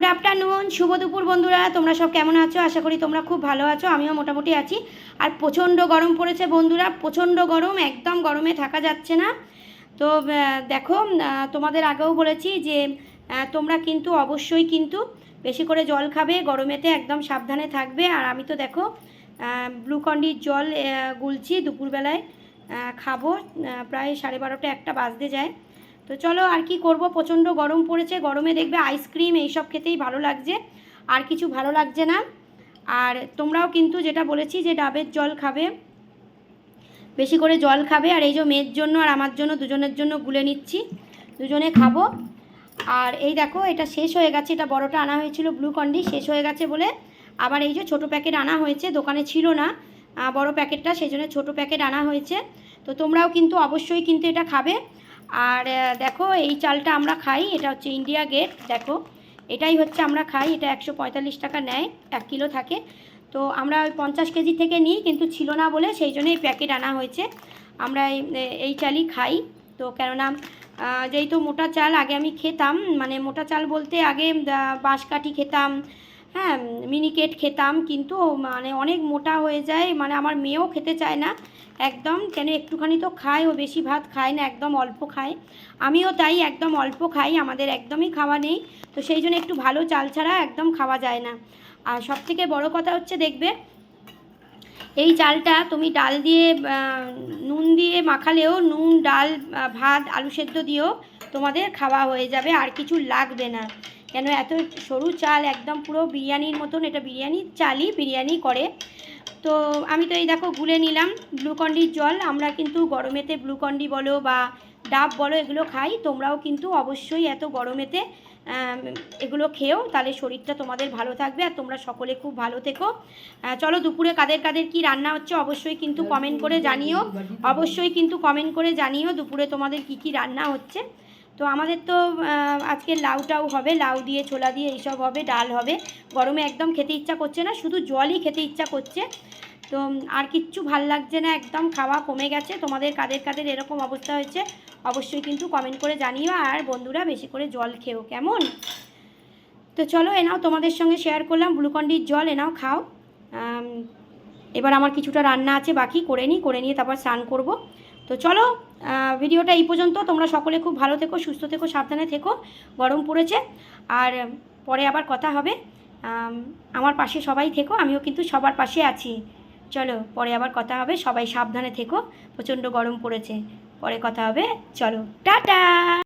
Good afternoon, শুভ দুপুর বন্ধুরা। তোমরা সব কেমন আছো? আশা করি তোমরা খুব ভালো আছো। আমিও মোটামুটি আছি। আর প্রচণ্ড গরম পড়েছে বন্ধুরা, প্রচণ্ড গরম, একদম গরমে থাকা যাচ্ছে না। তো দেখো, তোমাদের আগেও বলেছি যে তোমরা কিন্তু অবশ্যই কিন্তু বেশি করে জল খাবে, গরমেতে একদম সাবধানে থাকবে। আর আমি তো দেখো গ্লুকন্ডির জল গুলছি, দুপুরবেলায় খাবো। প্রায় 12:30 একটা বাজতে যায়। তো চলো, আর কি করব, প্রচণ্ড গরম পড়েছে। গরমে দেখবে আইসক্রিম এইসব খেতেই ভালো লাগছে, আর কিছু ভালো লাগছে না। আর তোমরাও কিন্তু যেটা বলেছি যে ডাবের জল খাবে, বেশি করে জল খাবে। আর এই যে মেয়ের জন্য আর আমার জন্য, দুজনের জন্য গুলে নিচ্ছি, দুজনে খাবো। আর এই দেখো, এটা শেষ হয়ে গেছে। এটা বড়টা আনা হয়েছিল গ্লুকন্ডি, শেষ হয়ে গেছে বলে আবার এই যে ছোটো প্যাকেট আনা হয়েছে। দোকানে ছিল না বড় প্যাকেটটা, সেই জন্য ছোটো প্যাকেট আনা হয়েছে। তো তোমরাও কিন্তু অবশ্যই কিন্তু এটা খাবে। আর দেখো, এই চালটা আমরা খাই, এটা হচ্ছে ইন্ডিয়া গেট। দেখো, এটাই হচ্ছে আমরা খাই। এটা 145 টাকা নেয়, 1 কিলো থাকে। তো আমরা ওই 50 কেজি থেকে নিই, কিন্তু ছিল না বলে সেই জন্য এই প্যাকেট আনা হয়েছে। আমরা এই চালই খাই। তো কেননা যেহেতু মোটা চাল আগে আমি খেতাম, মানে মোটা চাল বলতে আগে বাঁশকাঠি খেতাম, হ্যাঁ, মিনিকেট খেতাম, কিন্তু মানে অনেক মোটা হয়ে যায়। মানে আমার মেয়েও খেতে চায় না একদম। কেন, একটুখানি তো খায়, ও বেশি ভাত খায় না, একদম অল্প খায়। আমিও তাই, একদম অল্প খাই, আমাদের একদমই খাওয়া নেই। তো সেই জন্য একটু ভালো চাল ছাড়া একদম খাওয়া যায় না। আর সবথেকে বড় কথা হচ্ছে, দেখবে এই চালটা তুমি ডাল দিয়ে, নুন দিয়ে মাখালেও, নুন, ডাল, ভাত, আলু সেদ্ধ দিয়েও তোমাদের খাওয়া হয়ে যাবে, আর কিছু লাগবে না। কেন, এত সরু চাল, একদম পুরো বিরিয়ানির মতন। এটা বিরিয়ানির চালই, বিরিয়ানি করে। তো আমি তো এই দেখো গুলে নিলাম গ্লুকন্ডির জল। আমরা কিন্তু গরমেতে গ্লুকন্ডি বলো বা ডাব বলো, এগুলো খাই। তোমরাও কিন্তু অবশ্যই এত গরমেতে এগুলো খেও, তাহলে শরীরটা তোমাদের ভালো থাকবে। আর তোমরা সকলে খুব ভালো থেকো। চলো, দুপুরে কাদের কাদের কি রান্না হচ্ছে অবশ্যই কিন্তু কমেন্ট করে জানিও, অবশ্যই কিন্তু কমেন্ট করে জানিও দুপুরে তোমাদের কি কি রান্না হচ্ছে। তো আমাদের তো আজকে লাউটাও হবে, লাউ দিয়ে, ছোলা দিয়ে এইসব হবে, ডাল হবে। গরমে একদম খেতে ইচ্ছা করছে না, শুধু জলই খেতে ইচ্ছা করছে। তো আর কিচ্ছু ভাল লাগছে না, একদম খাওয়া কমে গেছে। তোমাদের কাদের কাদের এরকম অবস্থা হয়েছে অবশ্যই কিন্তু কমেন্ট করে জানিও। আর বন্ধুরা, বেশি করে জল খেও, কেমন? তো চলো, এনাও তোমাদের সঙ্গে শেয়ার করলাম গ্লুকন্ডির জল, এনাও খাও। এবার আমার কিছুটা রান্না আছে বাকি, করে নিয়ে তারপর স্নান করব। তো চলো, ভিডিওটা এই পর্যন্ত। তোমরা সকলে খুব ভালো থেকো, সুস্থ থেকো, সাবধানে থেকো। গরম পড়েছে, আর পরে আবার কথা হবে। আমার পাশে সবাই থেকো, আমিও কিন্তু সবার পাশে আছি। চলো, পরে আবার কথা হবে। সবাই সাবধানে থেকো, প্রচণ্ড গরম পড়েছে। পরে কথা হবে, চলো, টাটা।